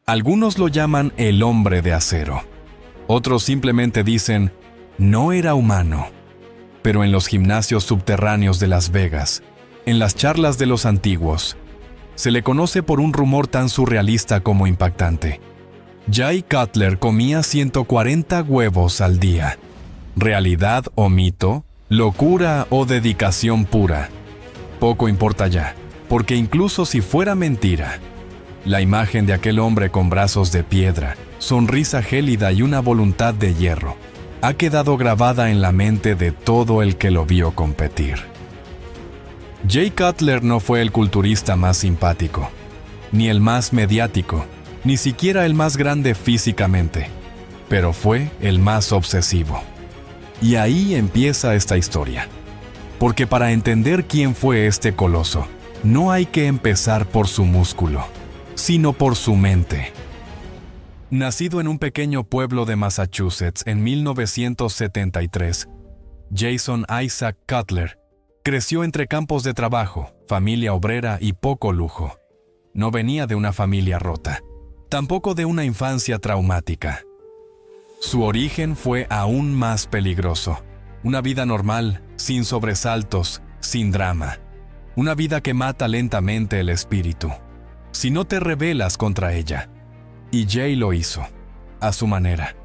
Algunos lo llaman el hombre de acero. Otros simplemente dicen, no era humano. Pero en los gimnasios subterráneos de Las Vegas, en las charlas de los antiguos, se le conoce por un rumor tan surrealista como impactante. Jay Cutler comía 140 huevos al día. ¿Realidad o mito? ¿Locura o dedicación pura? Poco importa ya, porque incluso si fuera mentira, la imagen de aquel hombre con brazos de piedra, sonrisa gélida y una voluntad de hierro ha quedado grabada en la mente de todo el que lo vio competir. Jay Cutler no fue el culturista más simpático, ni el más mediático, ni siquiera el más grande físicamente, pero fue el más obsesivo. Y ahí empieza esta historia. Porque para entender quién fue este coloso, no hay que empezar por su músculo, sino por su mente. Nacido en un pequeño pueblo de Massachusetts en 1973, Jason Isaac Cutler creció entre campos de trabajo, familia obrera y poco lujo. No venía de una familia rota, tampoco de una infancia traumática. Su origen fue aún más peligroso. Una vida normal, sin sobresaltos, sin drama. Una vida que mata lentamente el espíritu, si no te rebelas contra ella. Y Jay lo hizo, a su manera.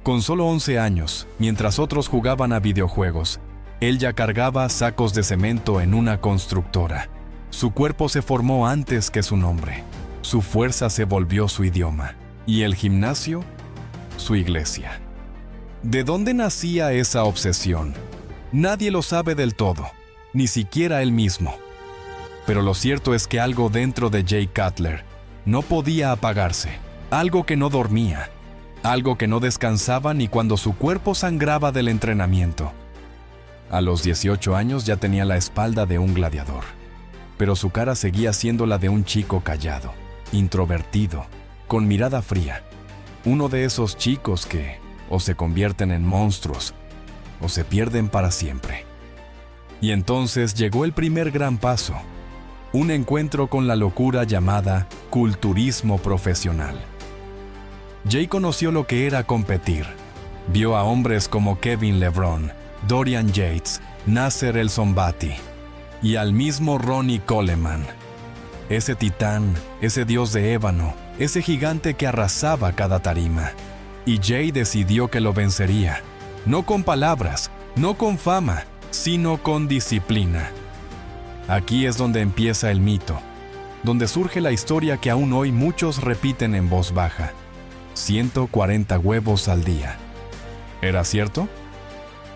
Con solo 11 años, mientras otros jugaban a videojuegos, él ya cargaba sacos de cemento en una constructora. Su cuerpo se formó antes que su nombre. Su fuerza se volvió su idioma. Y el gimnasio, su iglesia. ¿De dónde nacía esa obsesión? Nadie lo sabe del todo, ni siquiera él mismo. Pero lo cierto es que algo dentro de Jay Cutler no podía apagarse, algo que no dormía, algo que no descansaba ni cuando su cuerpo sangraba del entrenamiento. A los 18 años ya tenía la espalda de un gladiador, pero su cara seguía siendo la de un chico callado, introvertido, con mirada fría. Uno de esos chicos que o se convierten en monstruos o se pierden para siempre. Y entonces llegó el primer gran paso, un encuentro con la locura llamada culturismo profesional. Jay conoció lo que era competir. Vio a hombres como Kevin LeBron, Dorian Yates, Nasser El Sonbati y al mismo Ronnie Coleman. Ese titán, ese dios de ébano, ese gigante que arrasaba cada tarima. Y Jay decidió que lo vencería, no con palabras, no con fama, sino con disciplina. Aquí es donde empieza el mito, donde surge la historia que aún hoy muchos repiten en voz baja. 140 huevos al día. ¿Era cierto?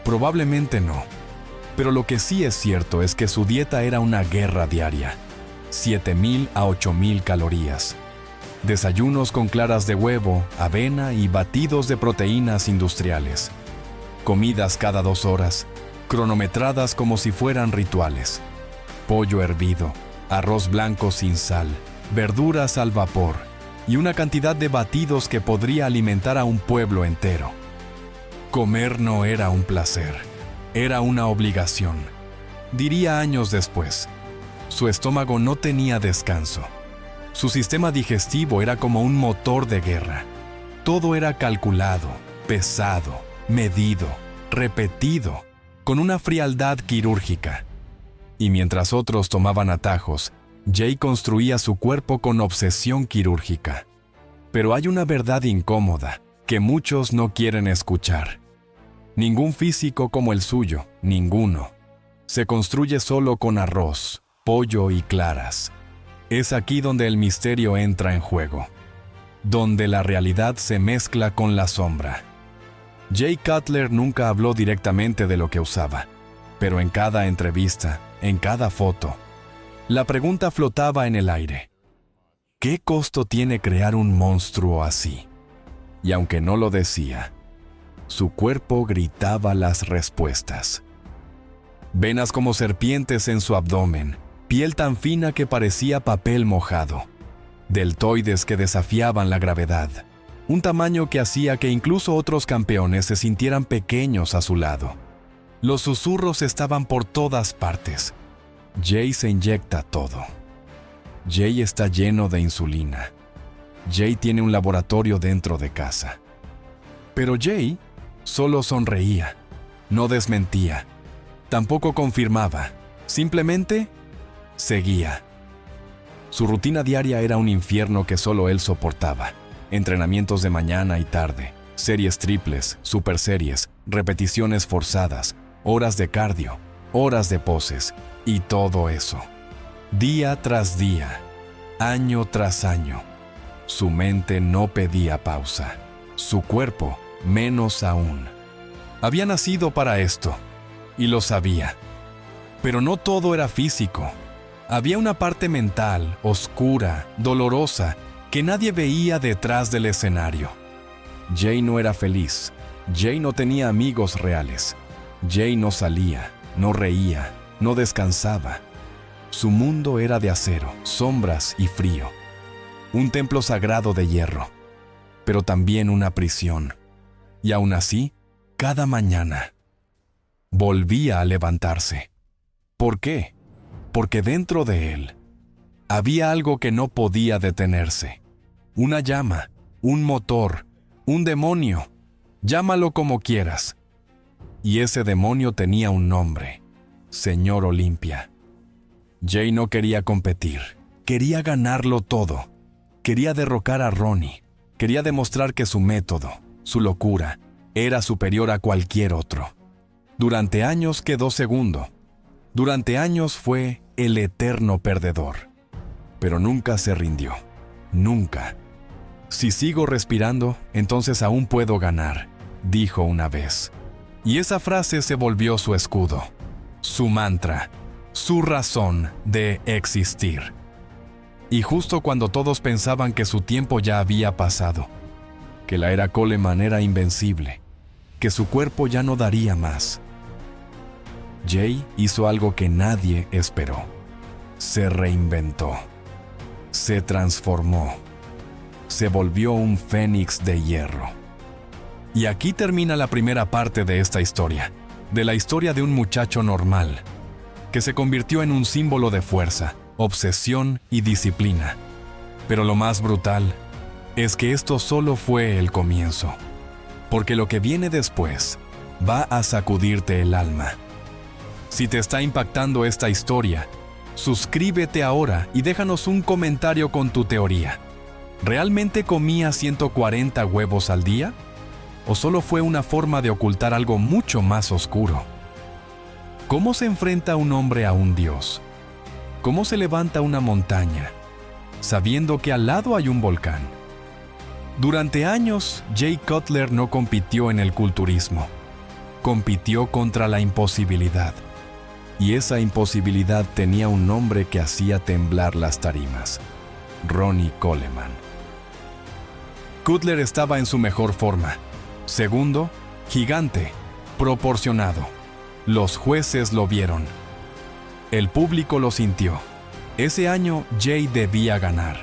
Probablemente no. Pero lo que sí es cierto es que su dieta era una guerra diaria. 7,000 a 8,000 calorías. Desayunos con claras de huevo, avena y batidos de proteínas industriales. Comidas cada 2 horas, cronometradas como si fueran rituales. Pollo hervido, arroz blanco sin sal, verduras al vapor y una cantidad de batidos que podría alimentar a un pueblo entero. Comer no era un placer, era una obligación. Diría años después, su estómago no tenía descanso. Su sistema digestivo era como un motor de guerra. Todo era calculado, pesado, medido, repetido, con una frialdad quirúrgica. Y mientras otros tomaban atajos, Jay construía su cuerpo con obsesión quirúrgica. Pero hay una verdad incómoda que muchos no quieren escuchar. Ningún físico como el suyo, ninguno, se construye solo con arroz, pollo y claras. Es aquí donde el misterio entra en juego, donde la realidad se mezcla con la sombra. Jay Cutler nunca habló directamente de lo que usaba, pero en cada entrevista, en cada foto, la pregunta flotaba en el aire. ¿Qué costo tiene crear un monstruo así? Y aunque no lo decía, su cuerpo gritaba las respuestas. Venas como serpientes en su abdomen, piel tan fina que parecía papel mojado, deltoides que desafiaban la gravedad, un tamaño que hacía que incluso otros campeones se sintieran pequeños a su lado. Los susurros estaban por todas partes. Jay se inyecta todo. Jay está lleno de insulina. Jay tiene un laboratorio dentro de casa. Pero Jay solo sonreía, no desmentía, tampoco confirmaba, simplemente seguía. Su rutina diaria era un infierno que solo él soportaba. Entrenamientos de mañana y tarde, series triples, superseries, repeticiones forzadas, horas de cardio, horas de poses y todo eso. Día tras día, año tras año. Su mente no pedía pausa, su cuerpo menos aún. Había nacido para esto, y lo sabía. Pero no todo era físico. Había una parte mental, oscura, dolorosa, que nadie veía detrás del escenario. Jay no era feliz. Jay no tenía amigos reales. Jay no salía, no reía, no descansaba. Su mundo era de acero, sombras y frío. Un templo sagrado de hierro, pero también una prisión. Y aún así, cada mañana, volvía a levantarse. ¿Por qué? Porque dentro de él había algo que no podía detenerse. Una llama, un motor, un demonio, llámalo como quieras. Y ese demonio tenía un nombre: Señor Olimpia. Jay no quería competir, quería ganarlo todo. Quería derrocar a Ronnie, quería demostrar que su método, su locura, era superior a cualquier otro. Durante años quedó segundo. Durante años fue el eterno perdedor. Pero nunca se rindió. Nunca. Si sigo respirando, entonces aún puedo ganar, dijo una vez. Y esa frase se volvió su escudo, su mantra, su razón de existir. Y justo cuando todos pensaban que su tiempo ya había pasado, que la era Coleman era invencible, que su cuerpo ya no daría más, Jay hizo algo que nadie esperó. Se reinventó, se transformó, se volvió un fénix de hierro. Y aquí termina la primera parte de esta historia, de la historia de un muchacho normal, que se convirtió en un símbolo de fuerza, obsesión y disciplina. Pero lo más brutal es que esto solo fue el comienzo, porque lo que viene después va a sacudirte el alma. Si te está impactando esta historia, suscríbete ahora y déjanos un comentario con tu teoría. ¿Realmente comía 140 huevos al día? ¿O solo fue una forma de ocultar algo mucho más oscuro? ¿Cómo se enfrenta un hombre a un dios? ¿Cómo se levanta una montaña, sabiendo que al lado hay un volcán? Durante años, Jay Cutler no compitió en el culturismo. Compitió contra la imposibilidad. Y esa imposibilidad tenía un nombre que hacía temblar las tarimas: Ronnie Coleman. Cutler estaba en su mejor forma. Segundo, gigante, proporcionado. Los jueces lo vieron. El público lo sintió. Ese año Jay debía ganar,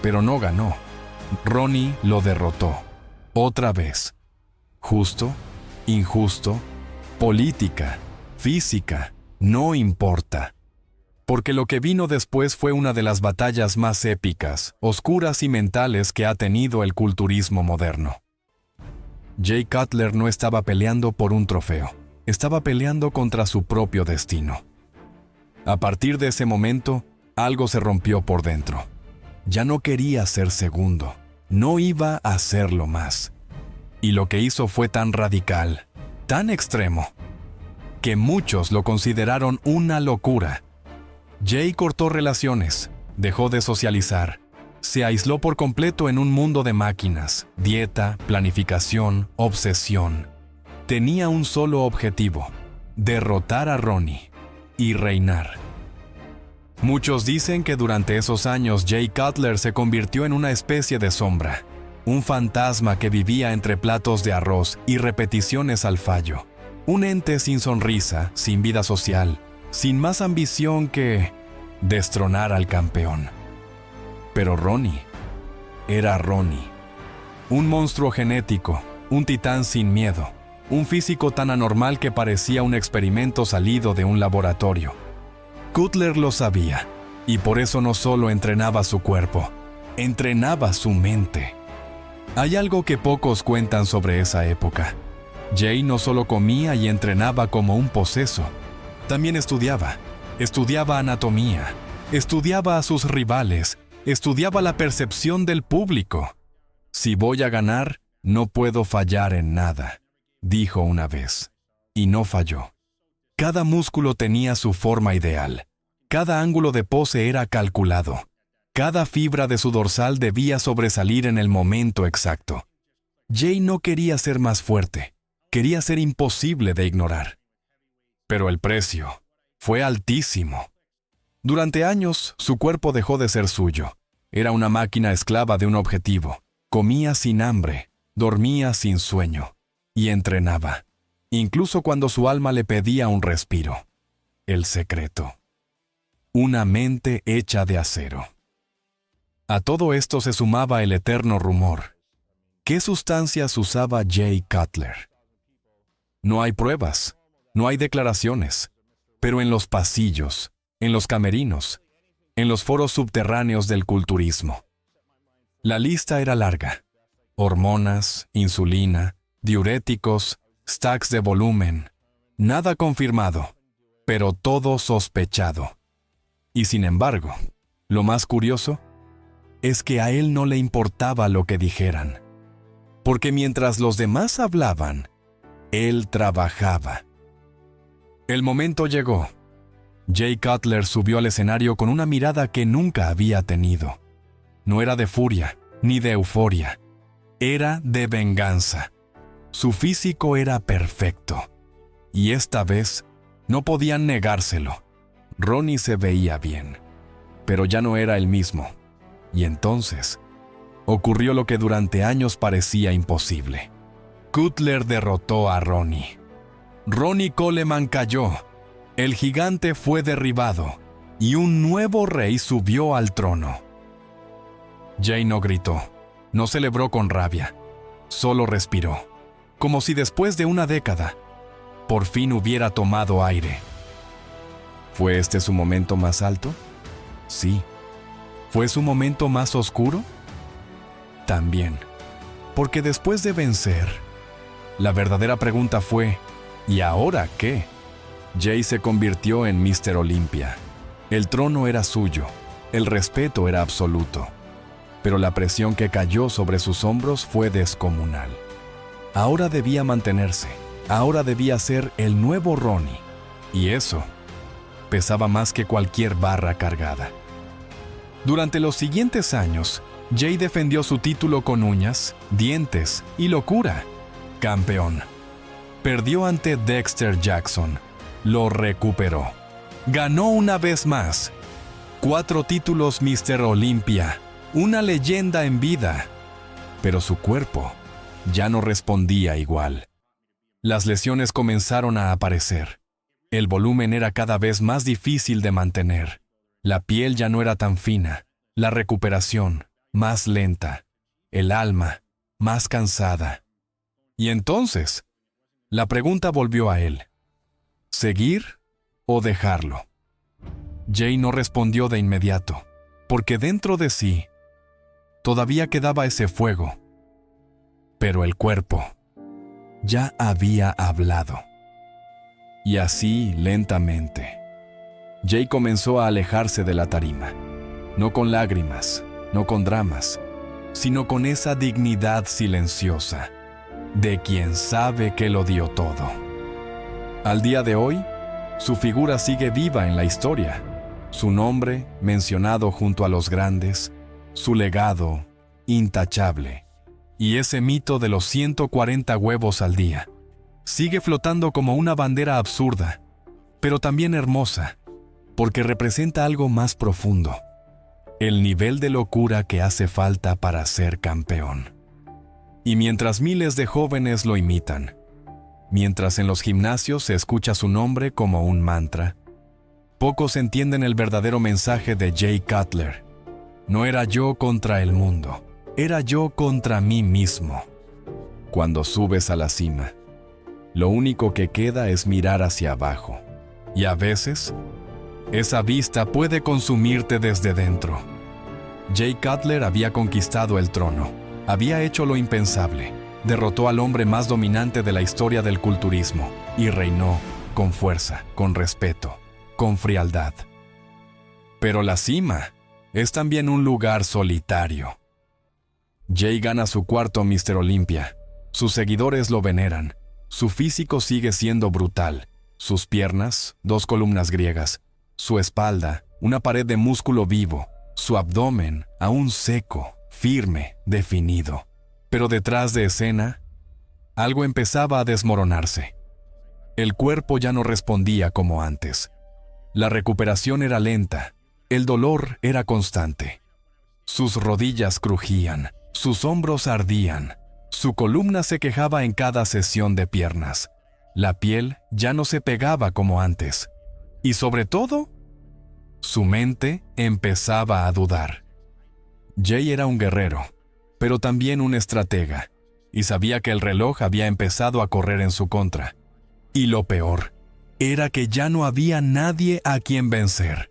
pero no ganó. Ronnie lo derrotó. Otra vez. Justo, injusto, política, física, no importa. Porque lo que vino después fue una de las batallas más épicas, oscuras y mentales que ha tenido el culturismo moderno. Jay Cutler no estaba peleando por un trofeo, estaba peleando contra su propio destino. A partir de ese momento, algo se rompió por dentro. Ya no quería ser segundo, no iba a hacerlo más. Y lo que hizo fue tan radical, tan extremo, que muchos lo consideraron una locura. Jay cortó relaciones, dejó de socializar, se aisló por completo en un mundo de máquinas, dieta, planificación, obsesión. Tenía un solo objetivo: derrotar a Ronnie y reinar. Muchos dicen que durante esos años Jay Cutler se convirtió en una especie de sombra, un fantasma que vivía entre platos de arroz y repeticiones al fallo, un ente sin sonrisa, sin vida social, sin más ambición que destronar al campeón. Pero Ronnie era Ronnie, un monstruo genético, un titán sin miedo, un físico tan anormal que parecía un experimento salido de un laboratorio. Cutler lo sabía, y por eso no solo entrenaba su cuerpo, entrenaba su mente. Hay algo que pocos cuentan sobre esa época. Jay no solo comía y entrenaba como un poseso, también estudiaba. Estudiaba anatomía, estudiaba a sus rivales, estudiaba la percepción del público. Si voy a ganar, no puedo fallar en nada, dijo una vez. Y no falló. Cada músculo tenía su forma ideal. Cada ángulo de pose era calculado. Cada fibra de su dorsal debía sobresalir en el momento exacto. Jay no quería ser más fuerte. Quería ser imposible de ignorar. Pero el precio fue altísimo. Durante años, su cuerpo dejó de ser suyo. Era una máquina esclava de un objetivo. Comía sin hambre, dormía sin sueño y entrenaba, incluso cuando su alma le pedía un respiro. El secreto. Una mente hecha de acero. A todo esto se sumaba el eterno rumor. ¿Qué sustancias usaba Jay Cutler? No hay pruebas, no hay declaraciones, pero en los pasillos, en los camerinos, en los foros subterráneos del culturismo. La lista era larga. Hormonas, insulina, diuréticos, stacks de volumen. Nada confirmado, pero todo sospechado. Y sin embargo, lo más curioso es que a él no le importaba lo que dijeran. Porque mientras los demás hablaban, él trabajaba. El momento llegó. Jay Cutler subió al escenario con una mirada que nunca había tenido. No era de furia, ni de euforia. Era de venganza. Su físico era perfecto. Y esta vez no podían negárselo. Ronnie se veía bien, pero ya no era el mismo. Y entonces ocurrió lo que durante años parecía imposible. Cutler derrotó a Ronnie. Ronnie Coleman cayó. El gigante fue derribado y un nuevo rey subió al trono. Jay no gritó, no celebró con rabia, solo respiró, como si después de una década, por fin hubiera tomado aire. ¿Fue este su momento más alto? Sí. ¿Fue su momento más oscuro? También. Porque después de vencer, la verdadera pregunta fue, ¿y ahora qué? Jay se convirtió en Mr. Olympia. El trono era suyo, el respeto era absoluto, pero la presión que cayó sobre sus hombros fue descomunal. Ahora debía mantenerse, ahora debía ser el nuevo Ronnie, y eso pesaba más que cualquier barra cargada. Durante los siguientes años, Jay defendió su título con uñas, dientes y locura. Campeón. Perdió ante Dexter Jackson. Lo recuperó. Ganó una vez más. 4 títulos Mr. Olympia. Una leyenda en vida. Pero su cuerpo ya no respondía igual. Las lesiones comenzaron a aparecer. El volumen era cada vez más difícil de mantener. La piel ya no era tan fina. La recuperación más lenta. El alma más cansada. Y entonces, la pregunta volvió a él. ¿Seguir o dejarlo? Jay no respondió de inmediato, porque dentro de sí todavía quedaba ese fuego. Pero el cuerpo ya había hablado. Y así, lentamente, Jay comenzó a alejarse de la tarima. No con lágrimas, no con dramas, sino con esa dignidad silenciosa de quien sabe que lo dio todo. Al día de hoy, su figura sigue viva en la historia, su nombre mencionado junto a los grandes, su legado intachable, y ese mito de los 140 huevos al día sigue flotando como una bandera absurda, pero también hermosa, porque representa algo más profundo, el nivel de locura que hace falta para ser campeón. Y mientras miles de jóvenes lo imitan, mientras en los gimnasios se escucha su nombre como un mantra, pocos entienden el verdadero mensaje de Jay Cutler. No era yo contra el mundo, era yo contra mí mismo. Cuando subes a la cima, lo único que queda es mirar hacia abajo. Y a veces, esa vista puede consumirte desde dentro. Jay Cutler había conquistado el trono, había hecho lo impensable, derrotó al hombre más dominante de la historia del culturismo y reinó con fuerza, con respeto, con frialdad. Pero la cima es también un lugar solitario. Jay gana su cuarto Mr. Olympia, sus seguidores lo veneran, su físico sigue siendo brutal, sus piernas, 2 columnas griegas, su espalda, una pared de músculo vivo, su abdomen, aún seco, firme, definido. Pero detrás de escena, algo empezaba a desmoronarse. El cuerpo ya no respondía como antes. La recuperación era lenta, el dolor era constante. Sus rodillas crujían, sus hombros ardían, su columna se quejaba en cada sesión de piernas. La piel ya no se pegaba como antes. Y sobre todo, su mente empezaba a dudar. Jay era un guerrero, pero también un estratega, y sabía que el reloj había empezado a correr en su contra. Y lo peor era que ya no había nadie a quien vencer.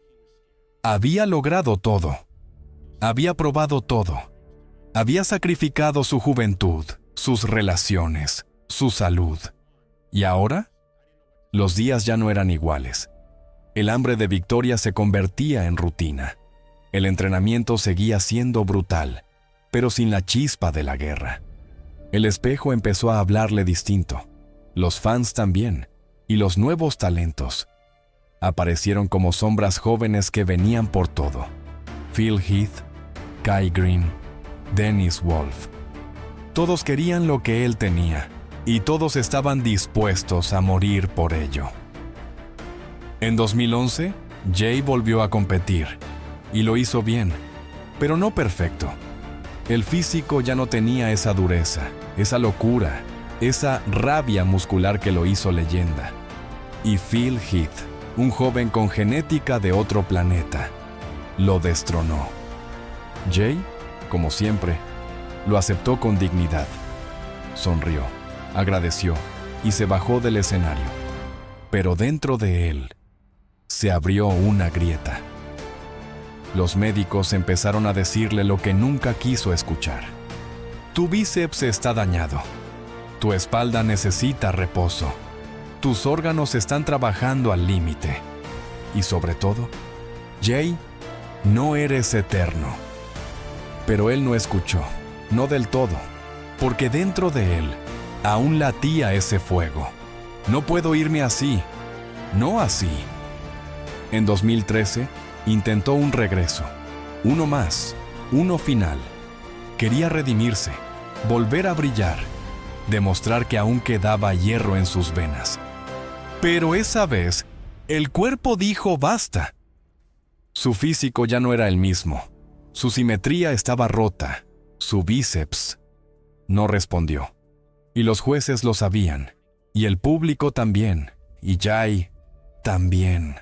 Había logrado todo. Había probado todo. Había sacrificado su juventud, sus relaciones, su salud. ¿Y ahora? Los días ya no eran iguales. El hambre de victoria se convertía en rutina. El entrenamiento seguía siendo brutal, pero sin la chispa de la guerra. El espejo empezó a hablarle distinto. Los fans también, y los nuevos talentos. Aparecieron como sombras jóvenes que venían por todo. Phil Heath, Kai Greene, Dennis Wolf. Todos querían lo que él tenía, y todos estaban dispuestos a morir por ello. En 2011, Jay volvió a competir, y lo hizo bien, pero no perfecto. El físico ya no tenía esa dureza, esa locura, esa rabia muscular que lo hizo leyenda. Y Phil Heath, un joven con genética de otro planeta, lo destronó. Jay, como siempre, lo aceptó con dignidad. Sonrió, agradeció y se bajó del escenario. Pero dentro de él se abrió una grieta. Los médicos empezaron a decirle lo que nunca quiso escuchar. Tu bíceps está dañado. Tu espalda necesita reposo. Tus órganos están trabajando al límite. Y sobre todo, Jay, no eres eterno. Pero él no escuchó, no del todo, porque dentro de él aún latía ese fuego. No puedo irme así, no así. En 2013, intentó un regreso, uno más, uno final. Quería redimirse, volver a brillar, demostrar que aún quedaba hierro en sus venas. Pero esa vez, el cuerpo dijo basta. Su físico ya no era el mismo. Su simetría estaba rota. Su bíceps no respondió. Y los jueces lo sabían. Y el público también. Y Jay también.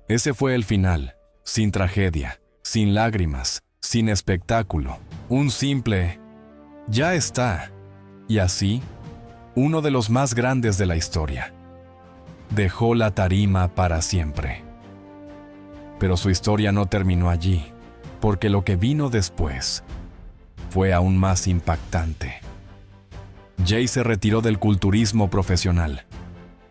Ese fue el final. Sin tragedia, sin lágrimas, sin espectáculo. Un simple ya está. Y así, uno de los más grandes de la historia dejó la tarima para siempre. Pero su historia no terminó allí, porque lo que vino después fue aún más impactante. Jay se retiró del culturismo profesional,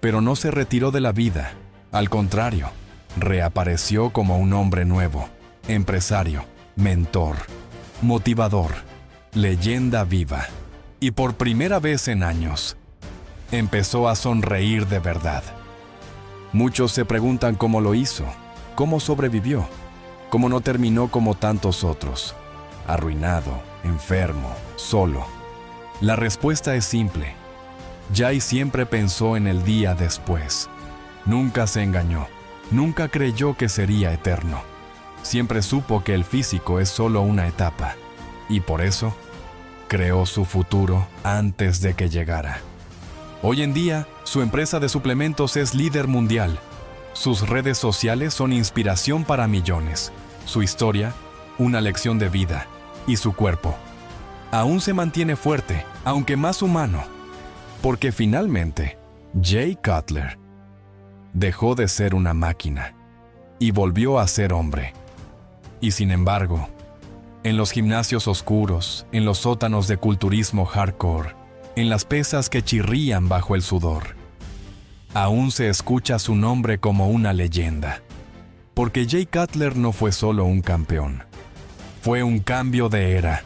pero no se retiró de la vida. Al contrario, reapareció como un hombre nuevo, empresario, mentor, motivador, leyenda viva. Y por primera vez en años, empezó a sonreír de verdad. Muchos se preguntan cómo lo hizo, cómo sobrevivió, cómo no terminó como tantos otros, arruinado, enfermo, solo. La respuesta es simple. Jay siempre pensó en el día después. Nunca se engañó, nunca creyó que sería eterno. Siempre supo que el físico es solo una etapa, y por eso creó su futuro antes de que llegara. Hoy en día, su empresa de suplementos es líder mundial. Sus redes sociales son inspiración para millones. Su historia, una lección de vida. Y su cuerpo aún se mantiene fuerte, aunque más humano. Porque finalmente, Jay Cutler dejó de ser una máquina y volvió a ser hombre. Y sin embargo, En los gimnasios oscuros, en los sótanos de culturismo hardcore, en las pesas que chirrían bajo el sudor. Aún se escucha su nombre como una leyenda. Porque Jay Cutler no fue solo un campeón. Fue un cambio de era,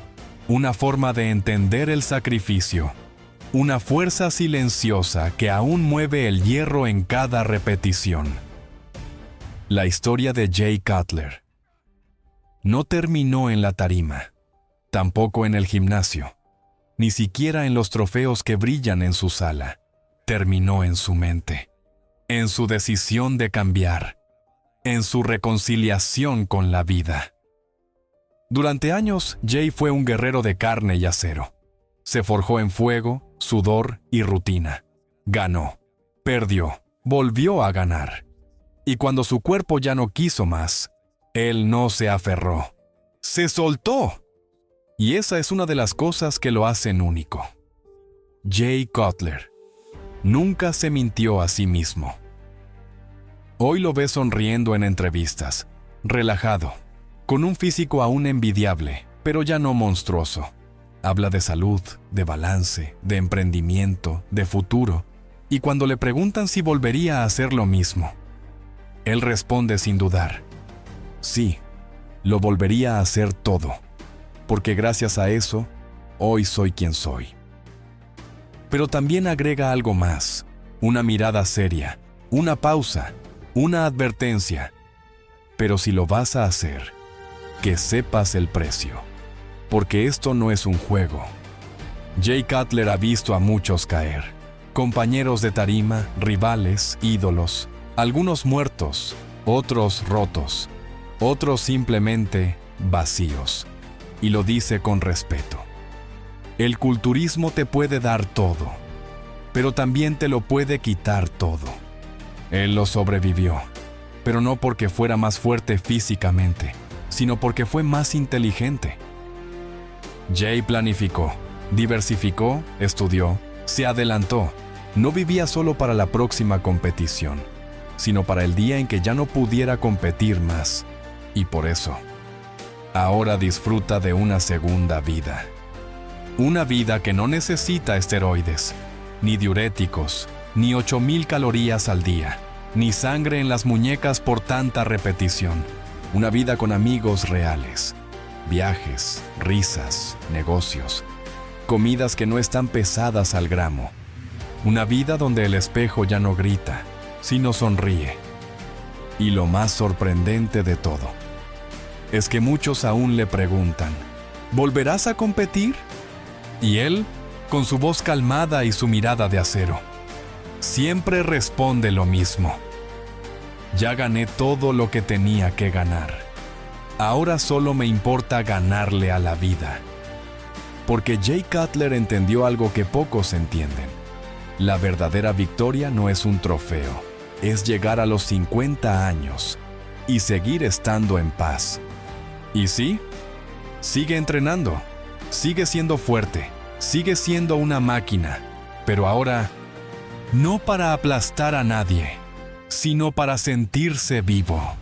una forma de entender el sacrificio, una fuerza silenciosa que aún mueve el hierro en cada repetición. La historia de Jay Cutler no terminó en la tarima, tampoco en el gimnasio, ni siquiera en los trofeos que brillan en su sala. Terminó en su mente, en su decisión de cambiar, en su reconciliación con la vida. Durante años, Jay fue un guerrero de carne y acero. Se forjó en fuego, sudor y rutina. Ganó, perdió, volvió a ganar. Y cuando su cuerpo ya no quiso más, él no se aferró. ¡Se soltó! Y esa es una de las cosas que lo hacen único. Jay Cutler nunca se mintió a sí mismo. Hoy lo ves sonriendo en entrevistas, relajado, con un físico aún envidiable, pero ya no monstruoso. Habla de salud, de balance, de emprendimiento, de futuro, y cuando le preguntan si volvería a hacer lo mismo, él responde sin dudar: sí, lo volvería a hacer todo, porque gracias a eso, hoy soy quien soy. Pero también agrega algo más, una mirada seria, una pausa, una advertencia. Pero si lo vas a hacer, que sepas el precio, porque esto no es un juego. Jay Cutler ha visto a muchos caer, compañeros de tarima, rivales, ídolos, algunos muertos, otros rotos, otros simplemente vacíos, y lo dice con respeto. El culturismo te puede dar todo, pero también te lo puede quitar todo. Él lo sobrevivió, pero no porque fuera más fuerte físicamente, sino porque fue más inteligente. Jay planificó, diversificó, estudió, se adelantó. No vivía solo para la próxima competición, sino para el día en que ya no pudiera competir más. Y por eso, ahora disfruta de una segunda vida. Una vida que no necesita esteroides, ni diuréticos, ni 8,000 calorías al día, ni sangre en las muñecas por tanta repetición. Una vida con amigos reales, viajes, risas, negocios, comidas que no están pesadas al gramo. Una vida donde el espejo ya no grita, sino sonríe. Y lo más sorprendente de todo, es que muchos aún le preguntan: ¿volverás a competir? Y él, con su voz calmada y su mirada de acero, siempre responde lo mismo: ya gané todo lo que tenía que ganar. Ahora solo me importa ganarle a la vida. Porque Jay Cutler entendió algo que pocos entienden. La verdadera victoria no es un trofeo, es llegar a los 50 años y seguir estando en paz. Y sí, sigue entrenando, sigue siendo fuerte, sigue siendo una máquina, pero ahora no para aplastar a nadie, sino para sentirse vivo.